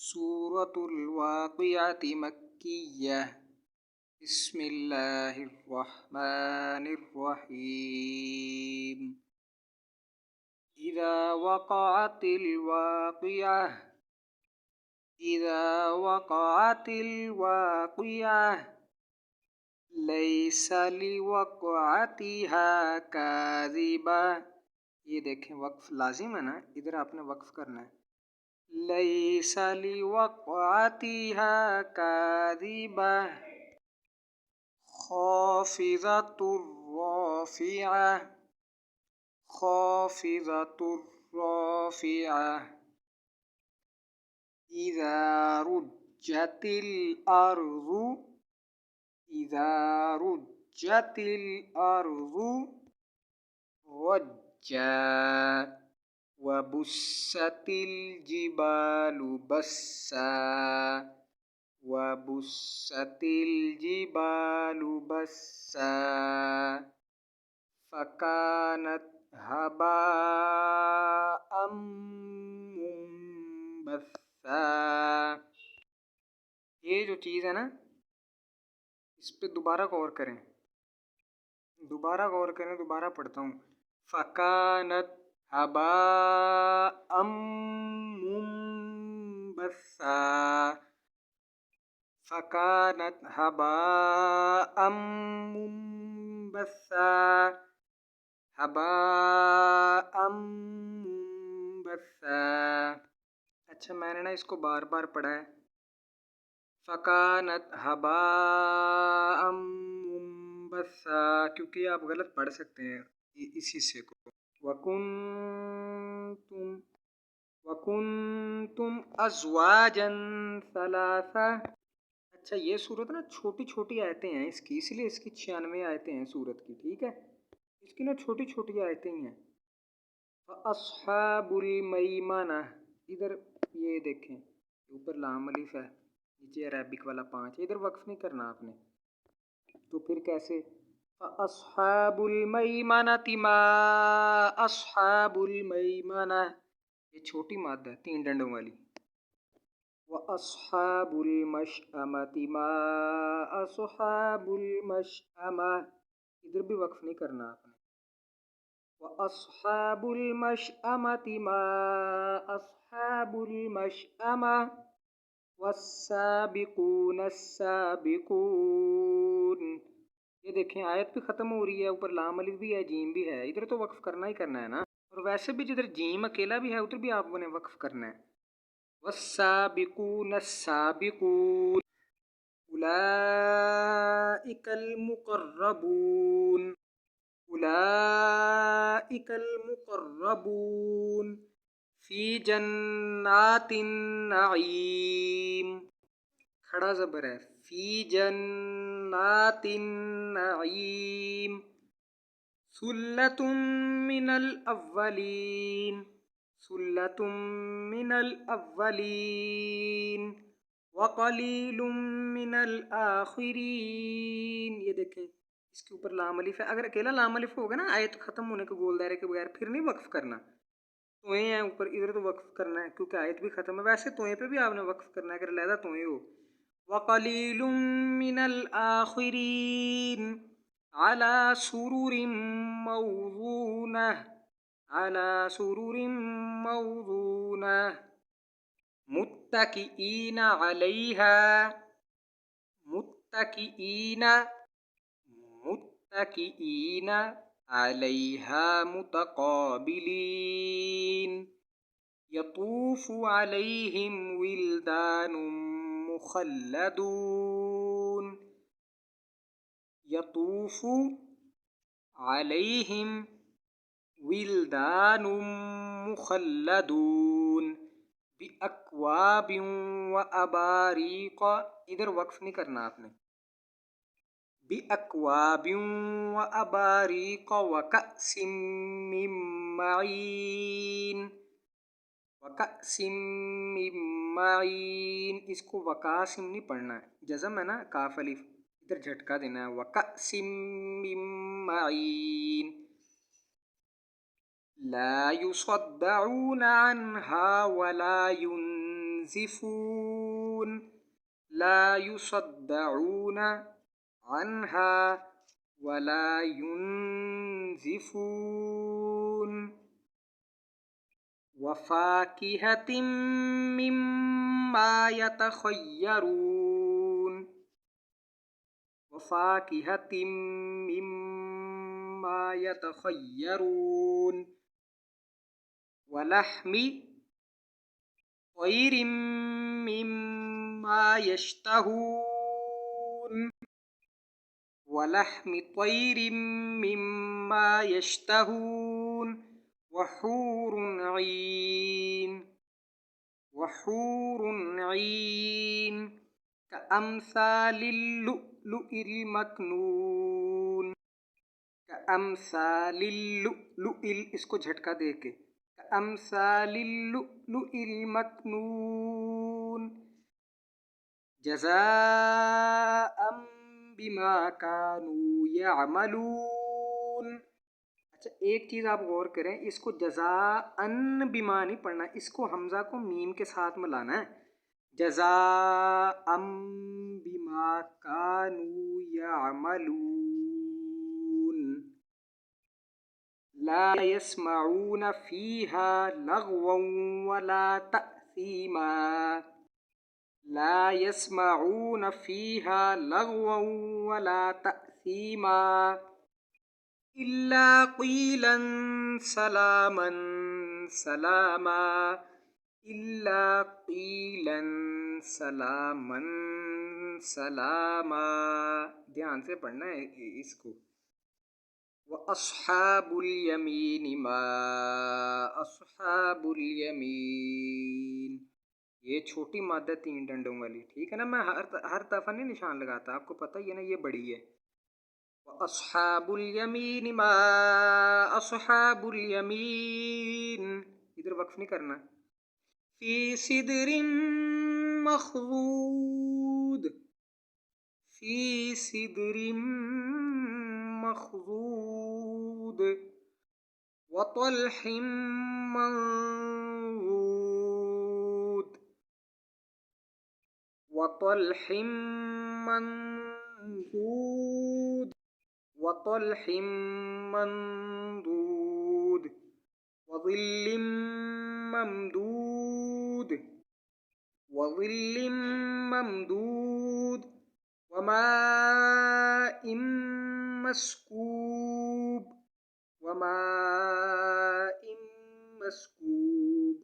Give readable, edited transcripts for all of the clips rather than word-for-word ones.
سورة الواقعة مكية. بسم الله الرحمن الرحيم. إذا وقعت الواقعة إذا وقعت الواقعة ليس لوقعتها كاذبة. یہ دیکھیں وقف لازم ہے نا، ادھر آپ نے وقف کرنا ہے. ليس لوقعتها كاذبة خافضة رافعة خافضة رافعة. إذا رجت الأرض إذا رجت الأرض رجا وبست الجبال بسا وبست الجبال بسا فكانت هباء منبثا. یہ جو چیز ہے نا، اس پہ دوبارہ غور کریں، دوبارہ پڑھتا ہوں. فكانت هباء منبثا فكانت هباء منبثا هباء منبثا. اچھا، میں نے نا اس کو بار بار پڑھا ہے. فكانت هباء منبثا کیونکہ آپ غلط پڑھ سکتے ہیں اس حصے کو. وَكُنْتُمْ أَزْوَاجًا ثَلَاثَةً. اچھا، یہ صورت نا چھوٹی چھوٹی آیتیں ہیں اس کی، اس لیے اس کی 96 آیتیں ہیں صورت کی. ٹھیک ہے، اس کی نا چھوٹی چھوٹی آیتیں ہی ہیں. فَأَصْحَابُ الْمَيْمَنَةِ، ادھر یہ دیکھیں اوپر لام الف ہے، نیچے عربک والا 5 ہے. ادھر وقف نہیں کرنا آپ نے، تو پھر کیسے؟ فَأَصْحَابُ الْمَيْمَنَةِ مَا أَصْحَابُ الْمَيْمَنَةِ، یہ چھوٹی مادہ ہے 3 ڈنڈوں والی. وَأَصْحَابُ الْمَشْأَمَةِ مَا أَصْحَابُ الْمَشْأَمَةِ، ادھر بھی وقف نہیں کرنا آپ نے. وَأَصْحَابُ الْمَشْأَمَةِ مَا أَصْحَابُ الْمَشْأَمَةِ وَالسَّابِقُونَ السَّابِقُونَ. یہ دیکھیں آیت بھی ختم ہو رہی ہے، اوپر لام الف بھی ہے، جیم بھی ہے. ادھر تو وقف کرنا ہی کرنا ہے نا، اور ویسے بھی جدھر جیم اکیلا بھی ہے ادھر بھی آپ نے وقف کرنا ہے. والسابقون السابقون اولئک المقربون اولئک المقربون فی جنات النعیم. کھڑا زبر ہے، فی جنات النعیم. ثلۃ من الاولین ثلۃ من الاولین وقلیل من الآخرین. یہ دیکھیں اس کے اوپر لام الف ہے. اگر اکیلا لام الف ہوگا نا آیت ختم ہونے کے گول دائرے کے بغیر، پھر نہیں وقف کرنا. توئیں ہیں اوپر، ادھر تو وقف کرنا ہے کیونکہ آیت بھی ختم ہے. ویسے توئیں پہ بھی آپ نے وقف کرنا ہے اگر علیحدہ توئیں ہو. وقلیل من الآخرین علی سرر موضونہ علی سرر موضونہ متکئین علیہا متکئین متکئین علیہا متقابلین. یطوف علیہم ولدان مخلدون یطوف علیہم ولدان مخلدون باکواب واباریق. ادھر وقف نہیں کرنا آپ نے. باکواب واباریق وکأس من معین وکأس من معین. اس کو وقاسم نہیں پڑھنا ہے، جزم ہے نا کاف الف، ادھر جھٹکا دینا ہے. وکأس من معین لا يصدعون عنها ولا ينزفون لا يصدعون عنها ولا ينزفون وفاكهة مما يتخيرون وفاكهة مما يتخيرون ولحم طير مما يشتهون ولحم طير مما يشتهون وحور عين كأمثال اللؤلؤ المكنون كأمثال اللؤلؤ اس کو جھٹکا دے کے كأمثال اللؤلؤ المكنون جزاء بما كانوا يعملون. اچھا ایک چیز آپ غور کریں، اس کو جزاءً بما نہیں پڑھنا، اس کو حمزہ کو میم کے ساتھ ملانا ہے. جزاءً بما كانوا يعملون لا يسمعون فيها لغوا ولا تأثيما لا يسمعون فيها لغوا ولا تأثيما إلا قيلا سلاما سلاما إلا قيلا سلاما سلاما. دھیان سے پڑھنا ہے اس کو. وَأَصْحَابُ الْيَمِينِ مَا أَصْحَابُ الْيَمِينِ. یہ چھوٹی مادہ 3 ڈنڈوں والی، ٹھیک ہے نا. میں ہر دفعہ نہیں نشان لگاتا، آپ کو پتہ ہی ہے نا یہ بڑی ہے. وَأَصْحَابُ الْيَمِينِ مَا أَصْحَابُ الْيَمِينِ. ادھر وقف نہیں کرنا. فِي سِدْرٍ مَخْضُودٍ فِي سِدْرٍ مَخْضُودٍ وَطَلْحٍ مَنضُودٍ وَطَلْحٍ مَنضُودٍ وَطَلْحٍ مَنضُودٍ وَظِلٍّ مَمْدُودٍ وَظِلٍّ مَمْدُودٍ وَمَاءٍ مَسْكُوبٍ وَمَاءٍ مَسْكُوبٍ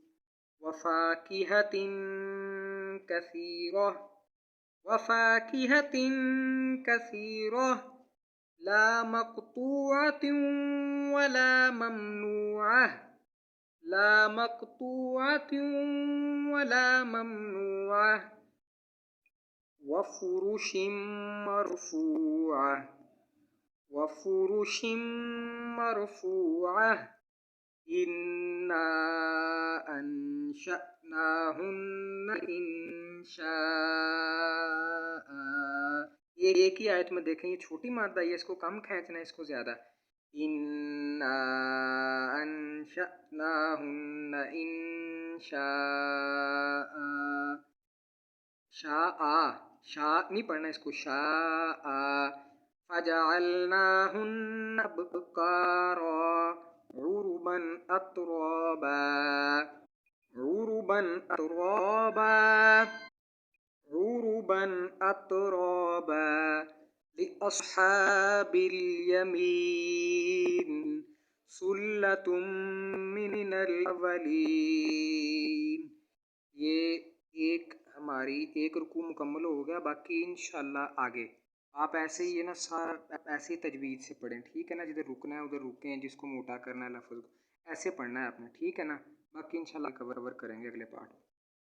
وَفَاكِهَةٍ كَثِيرَةٍ وَفَاكِهَةٍ كَثِيرَةٍ لَا مَقْطُوعَةٍ وَلَا مَمْنُوعَةٍ لَا مَقْطُوعَةٍ وَلَا مَمْنُوعَةٍ وَفُرُشٍ مَرْفُوعَةٍ وَفُرُشٍ مَرْفُوعَةٍ إِنَّا أَنشَأْنَاهُنَّ إِنشَاءً. یہ ایک ہی آیت میں دیکھیں، یہ چھوٹی مادہ ہے، اس کو کم کھینچنا ہے، اس کو زیادہ. إِنَّا أَنشَأْنَاهُنَّ إِنشَاءً. شاء نہیں پڑھنا اس کو، شاء. فَجَعَلْنَاهُنَّ أَبْكَارًا عُرُبًا أَتْرَابًا عُرُبًا أَتْرَابًا عُرُبًا أَتْرَابًا لِأَصْحَابِ الْيَمِينِ ثُلَّةٌ مِّنَ الْأَوَّلِينَ. یہ ہماری ایک رکوع مکمل ہو گیا، باقی انشاءاللہ آگے آپ ایسے ہی ہے نا، ایسے ہی تجوید سے پڑھیں، ٹھیک ہے نا. جدھر رکنا ہے ادھر رکیں، جس کو موٹا کرنا ہے لفظ ایسے پڑھنا ہے آپ نے، ٹھیک ہے نا. باقی انشاءاللہ کور کریں گے اگلے پارٹ.